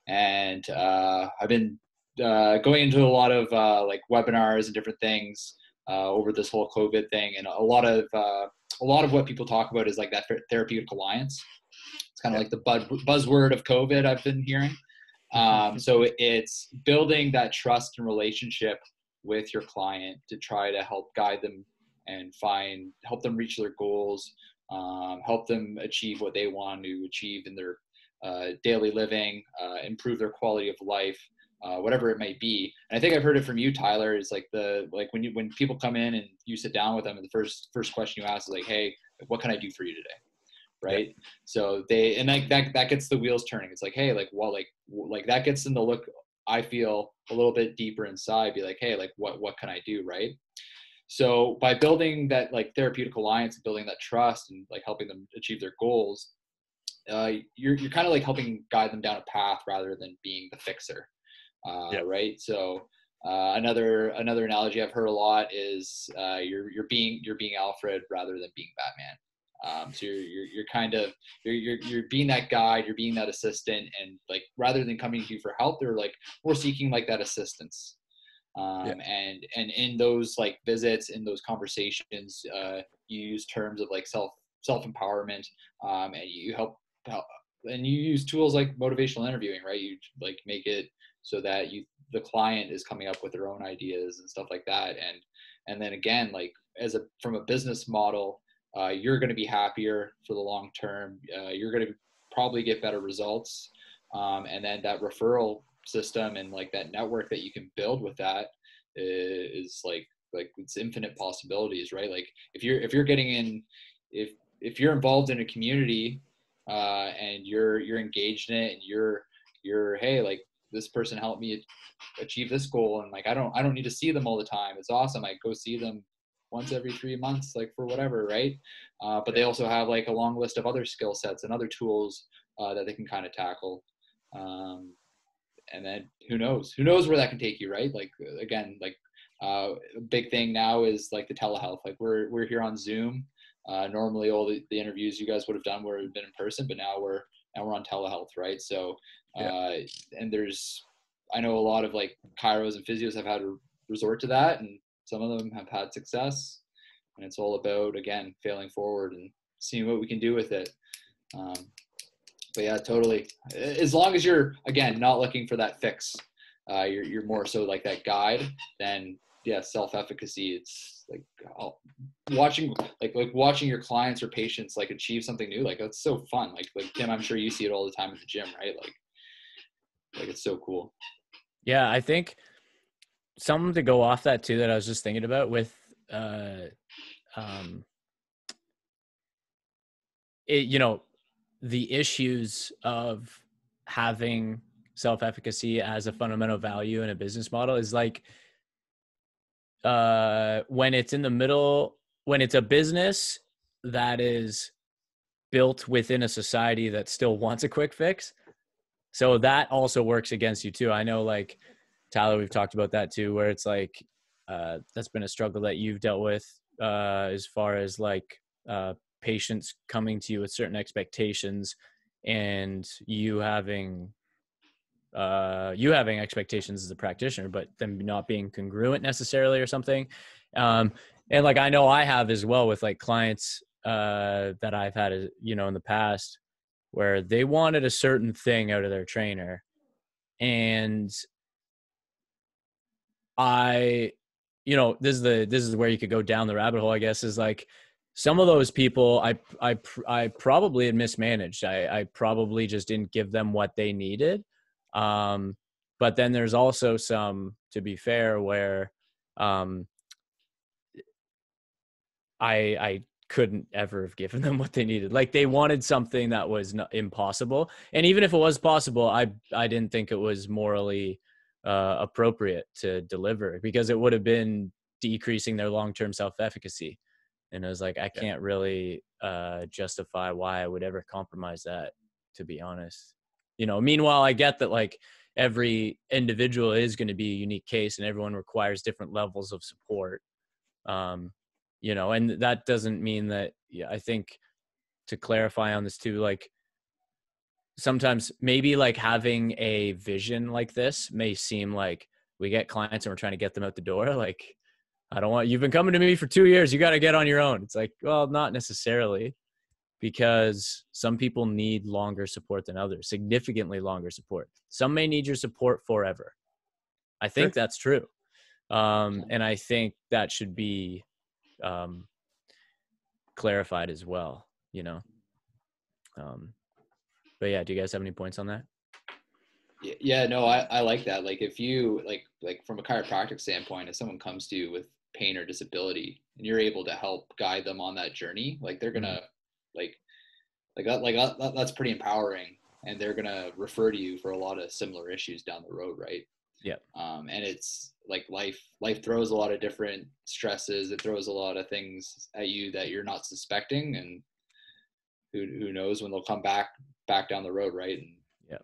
And I've been going into a lot of like webinars and different things over this whole COVID thing, and a lot of what people talk about is like that therapeutic alliance. It's kind of like the buzzword of COVID I've been hearing. So it's building that trust and relationship with your client to try to help guide them and help them reach their goals, help them achieve what they want to achieve in their daily living, improve their quality of life, whatever it might be. And I think I've heard it from you, Tyler, is like when people come in and you sit down with them and the first question you ask is like, hey, what can I do for you today? Right. Yeah. So that gets the wheels turning. It's like, hey, like that gets them to look, I feel, a little bit deeper inside, be like, hey, like what can I do? Right. So by building that like therapeutic alliance and building that trust and like helping them achieve their goals, you're kind of like helping guide them down a path rather than being the fixer. Right. So another analogy I've heard a lot is you're being Alfred rather than being Batman. So you're kind of you're being that guide, you're being that assistant, and like rather than coming to you for help, they're like, we're seeking like that assistance. And in those like visits, in those conversations, you use terms of like self empowerment, and you help, and you use tools like motivational interviewing, right? You like make it so that the client is coming up with their own ideas and stuff like that, and then again, like from a business model, you're going to be happier for the long term. You're going to probably get better results, and then that referral system and like that network that you can build with that is like it's infinite possibilities, right? Like if you're getting in, if you're involved in a community, and you're engaged in it, and you're hey, like this person helped me achieve this goal, and like I don't need to see them all the time. It's awesome. I go see them once every 3 months, like for whatever, right? But they also have like a long list of other skill sets and other tools that they can kind of tackle. And then who knows where that can take you, right? Like again, like a big thing now is like the telehealth. Like we're here on Zoom. Normally all the interviews you guys would have done would have been in person, but now we're on telehealth, right? So and I know a lot of like chiros and physios have had to resort to that, and some of them have had success, and it's all about, again, failing forward and seeing what we can do with it. But yeah, totally. As long as you're, again, not looking for that fix, you're more so like that guide, then yeah, self-efficacy. It's like watching your clients or patients like achieve something new. Like that's so fun. Like Tim, I'm sure you see it all the time at the gym, right? Like it's so cool. Yeah, I think something to go off that too that I was just thinking about with the issues of having self-efficacy as a fundamental value in a business model is like when it's in the middle, when it's a business that is built within a society that still wants a quick fix. So that also works against you too. I know, like Tyler, we've talked about that too, where it's like that's been a struggle that you've dealt with as far as like patients coming to you with certain expectations, and you having expectations as a practitioner, but them not being congruent necessarily or something. And like I know I have as well with like clients that I've had, in the past, where they wanted a certain thing out of their trainer, and this is where you could go down the rabbit hole, I guess, is like some of those people I probably had mismanaged. I probably just didn't give them what they needed. But then there's also some, to be fair, where I couldn't ever have given them what they needed. Like they wanted something that was impossible. And even if it was possible, I didn't think it was morally appropriate to deliver, because it would have been decreasing their long-term self-efficacy. And I was like, I can't really justify why I would ever compromise that, to be honest. Meanwhile, I get that like every individual is going to be a unique case and everyone requires different levels of support. And that doesn't mean that, I think, to clarify on this too, like sometimes maybe like having a vision like this may seem like we get clients and we're trying to get them out the door. Like, you've been coming to me for 2 years, you got to get on your own. It's like, well, not necessarily, because some people need longer support than others, significantly longer support. Some may need your support forever. I think that's true. And I think that should be clarified as well, But yeah, do you guys have any points on that? Yeah, no, I like that. Like if you like from a chiropractic standpoint, if someone comes to you with pain or disability and you're able to help guide them on that journey, like they're gonna like that's pretty empowering, and they're gonna refer to you for a lot of similar issues down the road, right? Yeah. And it's like life throws a lot of different stresses. It throws a lot of things at you that you're not suspecting, and who knows when they'll come back down the road, right?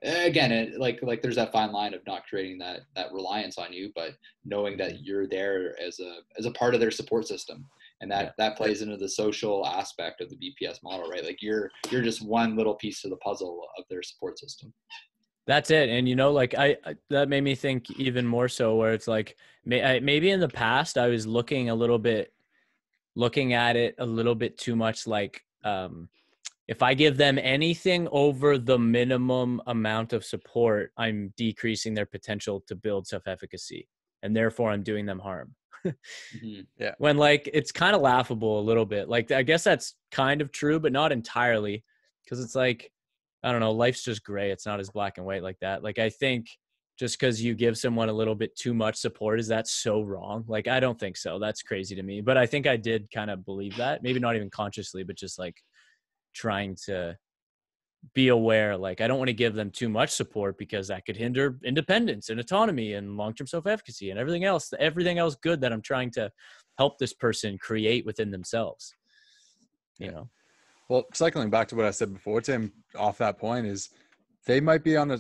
And again, like there's that fine line of not creating that reliance on you, but knowing that you're there as a part of their support system, and that plays into the social aspect of the BPS model, right? Like you're just one little piece of the puzzle of their support system. That's it. And, like I that made me think even more so, where it's like maybe in the past I was looking at it a little bit too much like, if I give them anything over the minimum amount of support, I'm decreasing their potential to build self-efficacy, and therefore I'm doing them harm. Yeah. When like it's kind of laughable a little bit. Like I guess that's kind of true, but not entirely, because it's like, I don't know, life's just gray. It's not as black and white like that. Like I think just because you give someone a little bit too much support, is that so wrong? Like I don't think so. That's crazy to me. But I think I did kind of believe that, maybe not even consciously, but just like trying to be aware, like I don't want to give them too much support because that could hinder independence and autonomy and long-term self-efficacy and everything else good that I'm trying to help this person create within themselves, Well, cycling back to what I said before, Tim, off that point is they might be on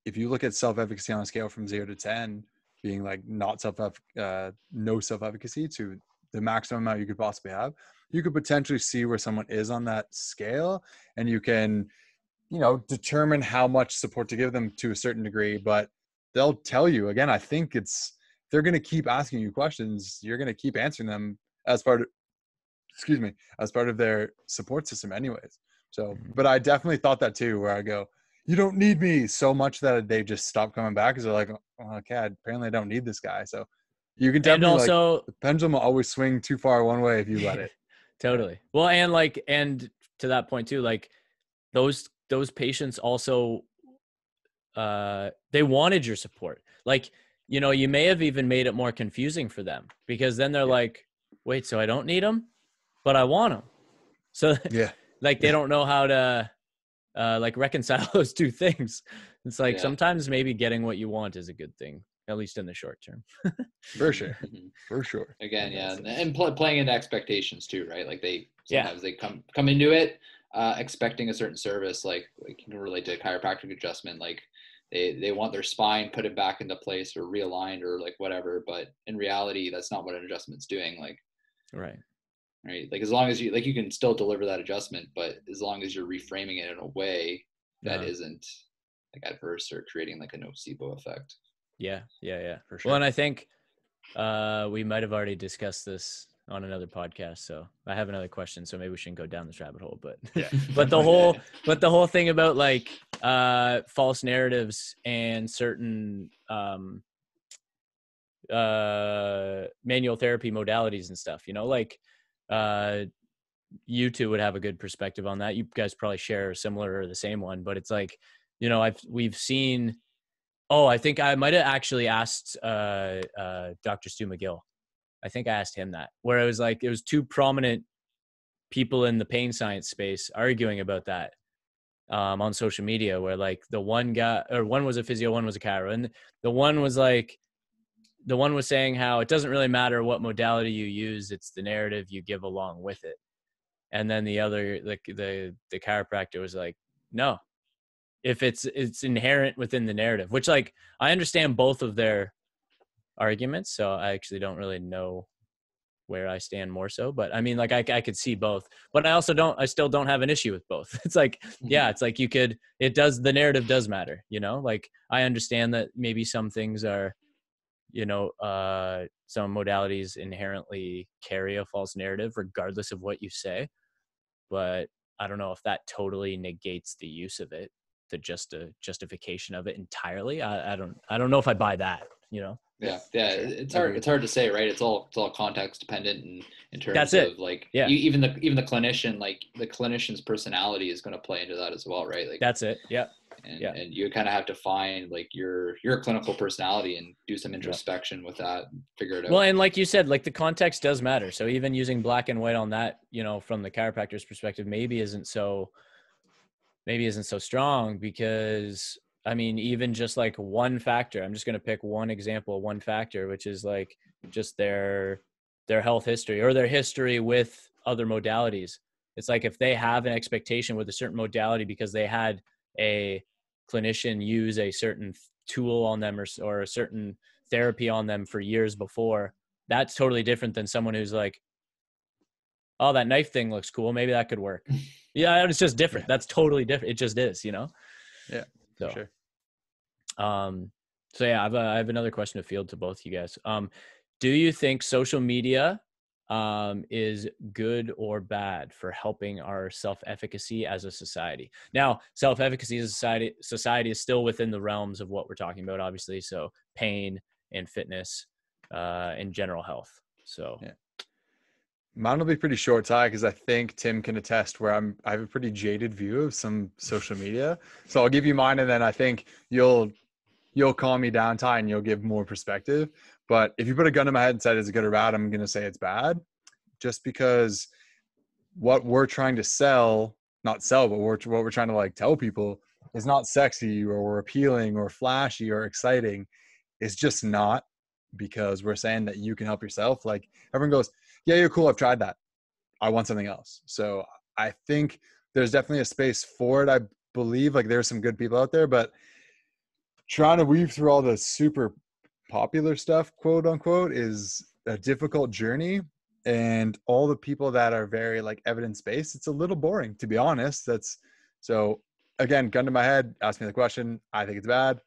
if you look at self-efficacy on a scale from 0 to 10 being like no self-efficacy to the maximum amount you could possibly have, you could potentially see where someone is on that scale, and you can, determine how much support to give them to a certain degree. But they'll tell you, again, I think they're going to keep asking you questions. You're going to keep answering them as part of their support system anyways. So, but I definitely thought that too, where I go, you don't need me, so much that they just stop coming back because they're like, oh, okay, apparently I don't need this guy. So you can definitely, and also, the pendulum will always swing too far one way if you let it. Totally. Well, and to that point too, like those patients also, they wanted your support. Like, you may have even made it more confusing for them, because then they're like, wait, so I don't need them, but I want them. So like they don't know how to like reconcile those two things. It's like sometimes maybe getting what you want is a good thing, at least in the short term. For sure. Again, and playing into expectations too, right? Like sometimes they come into it expecting a certain service, like you can relate to a chiropractic adjustment, like they want their spine put it back into place or realigned or like whatever, but in reality that's not what an adjustment's doing. Like right, like as long as you can still deliver that adjustment, but as long as you're reframing it in a way that isn't like adverse or creating like a nocebo effect. Yeah, for sure. Well, and I think we might have already discussed this on another podcast, so I have another question, so maybe we shouldn't go down this rabbit hole, but but the whole thing about like false narratives and certain manual therapy modalities and stuff, like you two would have a good perspective on that. You guys probably share a similar or the same one, but it's like, we've seen, I think I might have actually asked Dr. Stu McGill. I think I asked him that, where it was like, it was two prominent people in the pain science space arguing about that on social media, where like one was a physio, one was a chiro, and the one was saying how it doesn't really matter what modality you use, it's the narrative you give along with it. And then the other, like the chiropractor was like, no, if it's inherent within the narrative, which like I understand both of their arguments, so I actually don't really know where I stand more so, but I mean, like I could see both, but I still don't have an issue with both. It's like, it's like the narrative does matter, like I understand that maybe some things are, some modalities inherently carry a false narrative regardless of what you say, but I don't know if that totally negates the use of it, the justification of it entirely. I don't know if I buy that, Yeah. Sure. It's hard to say, right? It's all context dependent, and in terms That's it. of like, Yeah. even the clinician, like the clinician's personality is going to play into that as well, right? Like, That's it. Yeah. and you kind of have to find like your clinical personality and do some introspection with that and figure it out. Well, and like you said, like the context does matter. So even using black and white on that, from the chiropractor's perspective, maybe isn't so strong, because I mean, even just like one factor, I'm just going to pick one example, one factor, which is like just their health history or their history with other modalities. It's like if they have an expectation with a certain modality because they had a clinician use a certain tool on them or a certain therapy on them for years before, that's totally different than someone who's like, oh, that knife thing looks cool, maybe that could work. Yeah, it's just different. That's totally different. It just is, Yeah, so sure. So yeah, I have another question to field to both you guys. Do you think social media is good or bad for helping our self-efficacy as a society? Now, self-efficacy as a society is still within the realms of what we're talking about, obviously. So pain and fitness and general health. So yeah. Mine will be pretty short, Ty, because I think Tim can attest where I have a pretty jaded view of some social media. So I'll give you mine, and then I think you'll calm me down, Ty, and you'll give more perspective. But if you put a gun to my head and said it's good or bad, I'm going to say it's bad, just because what we're trying to sell, not sell, but what we're trying to like tell people is not sexy or appealing or flashy or exciting. It's just not, because we're saying that you can help yourself. Like everyone goes, yeah, you're cool, I've tried that, I want something else. So I think there's definitely a space for it. I believe like there's some good people out there, but trying to weave through all the super popular stuff, quote unquote, is a difficult journey. And all the people that are very like evidence-based, it's a little boring, to be honest. So again, gun to my head, ask me the question. I think it's bad.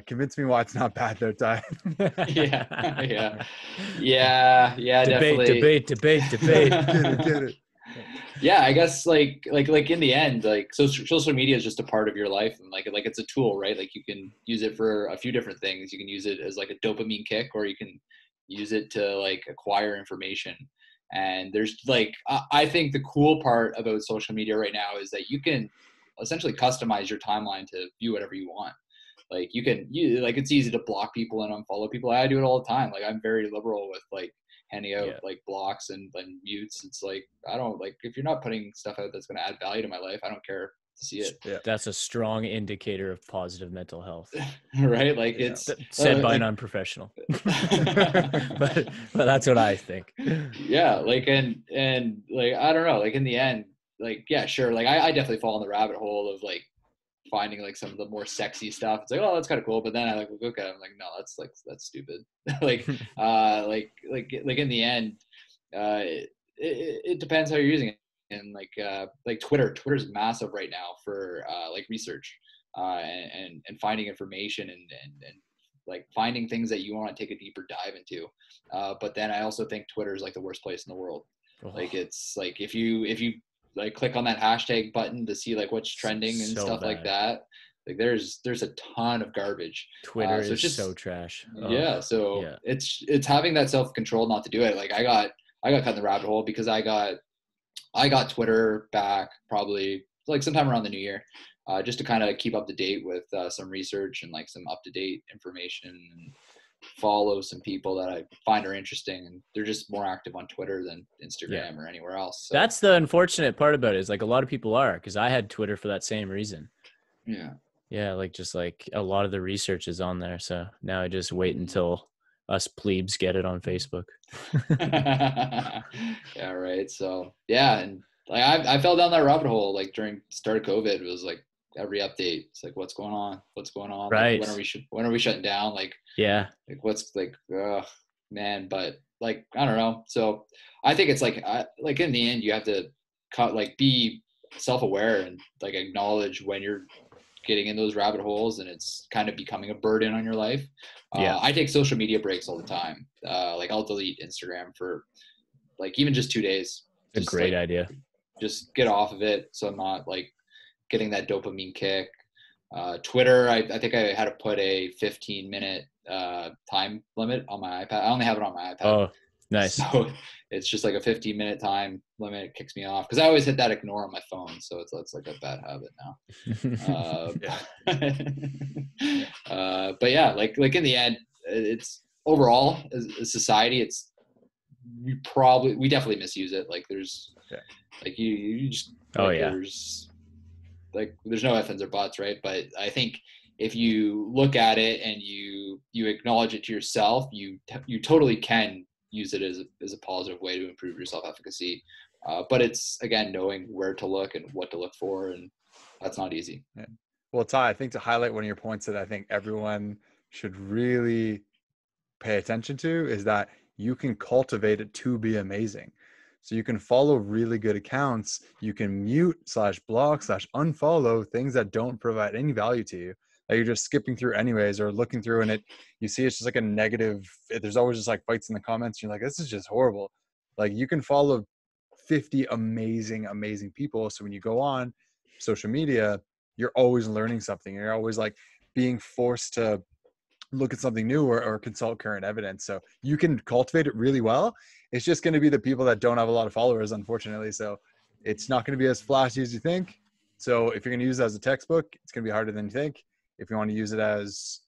Convince me why it's not bad though, Ty. yeah. debate. Get it. Yeah, I guess like in the end, like social media is just a part of your life, and like it's a tool, right? Like you can use it for a few different things. You can use it as like a dopamine kick, or you can use it to like acquire information. And there's like I think the cool part about social media right now is that you can essentially customize your timeline to view whatever you want. Like like it's easy to block people and unfollow people. I do it all the time. Like I'm very liberal with like handing out like blocks and mutes. It's like, I don't like, if you're not putting stuff out that's going to add value to my life, I don't care to see it. Yeah. That's a strong indicator of positive mental health. Right? Like it's said by an unprofessional. but that's what I think. Yeah, like and like I don't know, like in the end, like yeah, sure, like I definitely fall in the rabbit hole of like finding like some of the more sexy stuff. It's like, oh, that's kind of cool, but then I like look at it, I'm like, no, that's stupid. like like in the end, it depends how you're using it. And like Twitter's massive right now for like research and finding information and like finding things that you want to take a deeper dive into. But then I also think Twitter is like the worst place in the world. Like it's like if you like click on that hashtag button to see like what's trending and so stuff bad. like that, like there's a ton of garbage. Twitter so is just so trash. Yeah, so yeah. It's having that self-control not to do it. Like I got caught in the rabbit hole because I got Twitter back probably like sometime around the new year, just to kind of keep up to date with some research and like some up-to-date information, and follow some people that I find are interesting, and they're just more active on Twitter than Instagram or anywhere else. So. That's the unfortunate part about it, is like a lot of people are, because I had Twitter for that same reason. Yeah, like just like a lot of the research is on there, so now I just wait until us plebes get it on Facebook. Yeah, right. So yeah, and like I fell down that rabbit hole like during start of COVID. It was like every update, it's like what's going on, right? Like, when are we shutting down? Like like what's like man. But like I don't know. So I think it's like in the end you have to be self-aware and like acknowledge when you're getting in those rabbit holes and it's kind of becoming a burden on your life. I take social media breaks all the time. Like I'll delete Instagram for like even just 2 days. It's a great idea. Just get off of it, so I'm not like getting that dopamine kick. Twitter, I think I had to put a 15-minute time limit on my iPad. I only have it on my iPad. Oh, nice. So it's just like a 15-minute time limit. It kicks me off because I always hit that ignore on my phone. So it's like a bad habit now. But yeah, like in the end, it's overall as a society, we definitely misuse it. Like there's like you just like, there's no ifs, ands, or buts, right? But I think if you look at it and you acknowledge it to yourself, you totally can use it as a positive way to improve your self-efficacy. But it's, again, knowing where to look and what to look for, and that's not easy. Yeah. Well, Ty, I think to highlight one of your points that I think everyone should really pay attention to is that you can cultivate it to be amazing. So you can follow really good accounts. You can mute /block /unfollow things that don't provide any value to you, that you're just skipping through anyways, or looking through and you see it's just like a negative. There's always just like fights in the comments. You're like, this is just horrible. Like you can follow 50 amazing people. So when you go on social media, you're always learning something. You're always like being forced to look at something new or consult current evidence. So you can cultivate it really well. It's just going to be the people that don't have a lot of followers, unfortunately. So it's not going to be as flashy as you think. So if you're going to use it as a textbook, it's going to be harder than you think. If you want to use it as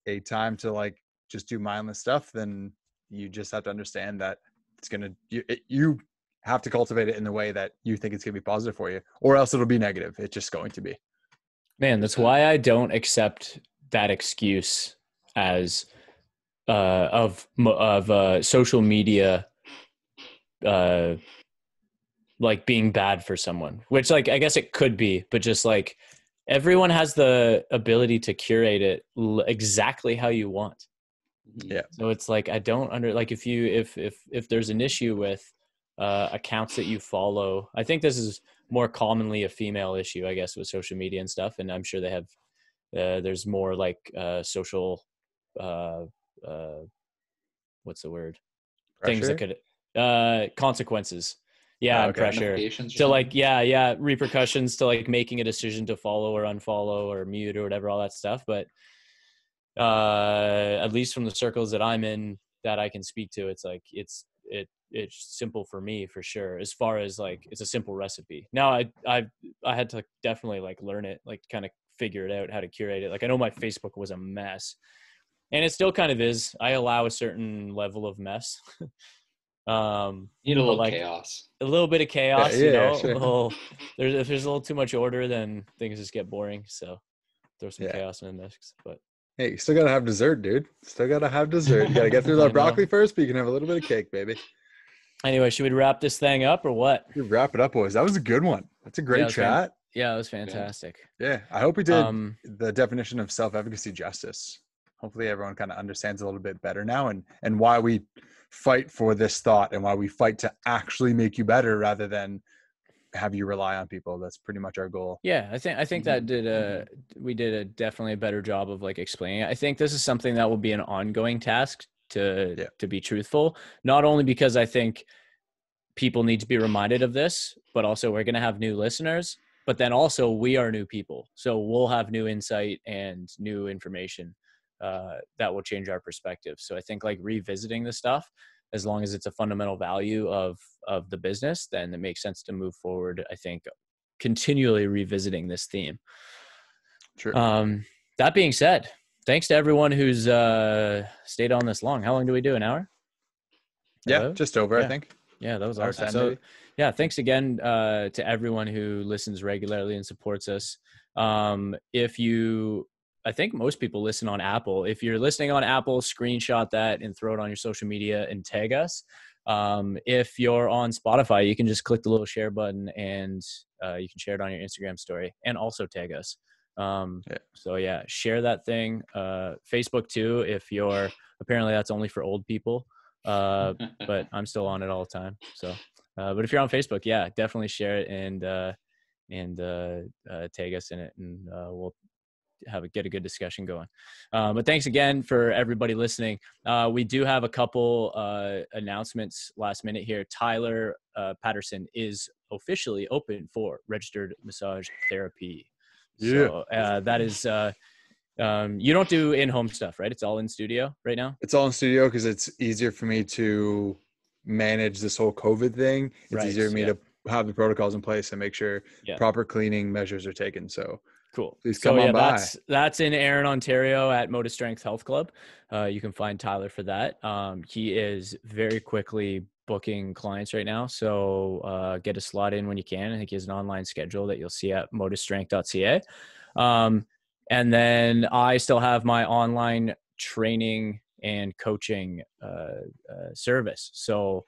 a time to like just do mindless stuff, then you just have to understand that it's going to, you have to cultivate it in the way that you think it's going to be positive for you, or else it'll be negative. It's just going to be. Man, that's why I don't accept that excuse as of social media like being bad for someone, which like I guess it could be, but just like everyone has the ability to curate it exactly how you want. Yeah. So it's like I don't like if there's an issue with accounts that you follow. I think this is more commonly a female issue, I guess, with social media and stuff, and I'm sure they have there's more like social what's the word? Pressure? Things that could consequences. Yeah, and pressure to like repercussions to like making a decision to follow or unfollow or mute or whatever, all that stuff. But at least from the circles that I'm in that I can speak to, it's like it's simple for me for sure. As far as like it's a simple recipe. Now I had to definitely like learn it, like kind of figure it out how to curate it. Like I know my Facebook was a mess, and it still kind of is. I allow a certain level of mess. You need a little like, chaos. A little bit of chaos, yeah, you know. sure. If there's a little too much order, then things just get boring. So throw some chaos in the mix. But hey, you still gotta have dessert, dude. Still gotta have dessert. You gotta get through that broccoli first, but you can have a little bit of cake, baby. Anyway, should we wrap this thing up or what? You wrap it up, boys. That was a good one. That's a great chat. Yeah, it was fantastic. Yeah, I hope we did the definition of self-efficacy justice. Hopefully everyone kind of understands a little bit better now and why we fight for this thought and why we fight to actually make you better rather than have you rely on people. That's pretty much our goal. Yeah, I think that we did definitely a better job of like explaining it. I think this is something that will be an ongoing task to be truthful, not only because I think people need to be reminded of this, but also we're going to have new listeners, but then also we are new people. So we'll have new insight and new information that will change our perspective. So I think like revisiting the stuff, as long as it's a fundamental value of the business, then it makes sense to move forward. I think continually revisiting this theme. True. That being said, thanks to everyone who's stayed on this long. How long do we do? An hour? Yeah, just over, I think. Yeah, that was awesome. So yeah, thanks again to everyone who listens regularly and supports us. I think most people listen on Apple. If you're listening on Apple, screenshot that and throw it on your social media and tag us. If you're on Spotify, you can just click the little share button and you can share it on your Instagram story and also tag us. So yeah, share that thing. Facebook too, apparently that's only for old people. But I'm still on it all the time. So, but if you're on Facebook, yeah, definitely share it and tag us in it, and we'll get a good discussion going. But thanks again for everybody listening. We do have a couple announcements last minute here. Tyler Paterson is officially open for registered massage therapy. So that is You don't do in-home stuff, right? It's all in studio right now. It's all in studio because it's easier for me to manage this whole COVID thing. It's Right, easier for me yeah. to have the protocols in place and make sure Yeah. proper cleaning measures are taken. So Cool. please So come on yeah, by. that's in Erin, Ontario at Motus Strength Health Club. You can find Tyler for that. He is very quickly booking clients right now. So get a slot in when you can. I think he has an online schedule that you'll see at motusstrength.ca. And then I still have my online training and coaching service. So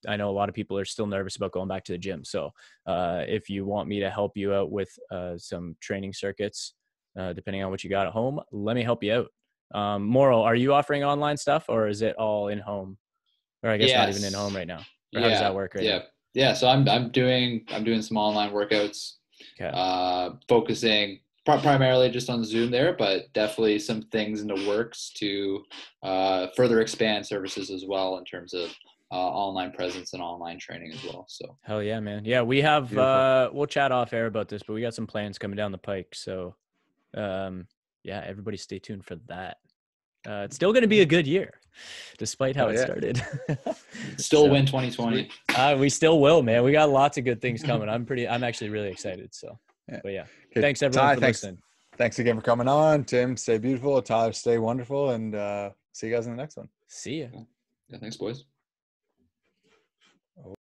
I know a lot of people are still nervous about going back to the gym. So if you want me to help you out with some training circuits, depending on what you got at home, let me help you out. Morrow, are you offering online stuff, or is it all in home? Or I guess not even in home right now. Or how does that work right now? Yeah. So I'm doing some online workouts, focusing primarily just on Zoom there, but definitely some things in the works to further expand services as well in terms of online presence and online training as well. So hell yeah, man. Yeah, we have we'll chat off air about this, but we got some plans coming down the pike. So yeah, everybody stay tuned for that. It's still going to be a good year, despite how it started. Still win 2020. We still will, man. We got lots of good things coming. I'm actually really excited. So, but yeah, okay. Thanks everyone for listening. Thanks again for coming on. Tim, stay beautiful. Tyler, stay wonderful. And see you guys in the next one. See ya. Yeah, thanks, boys.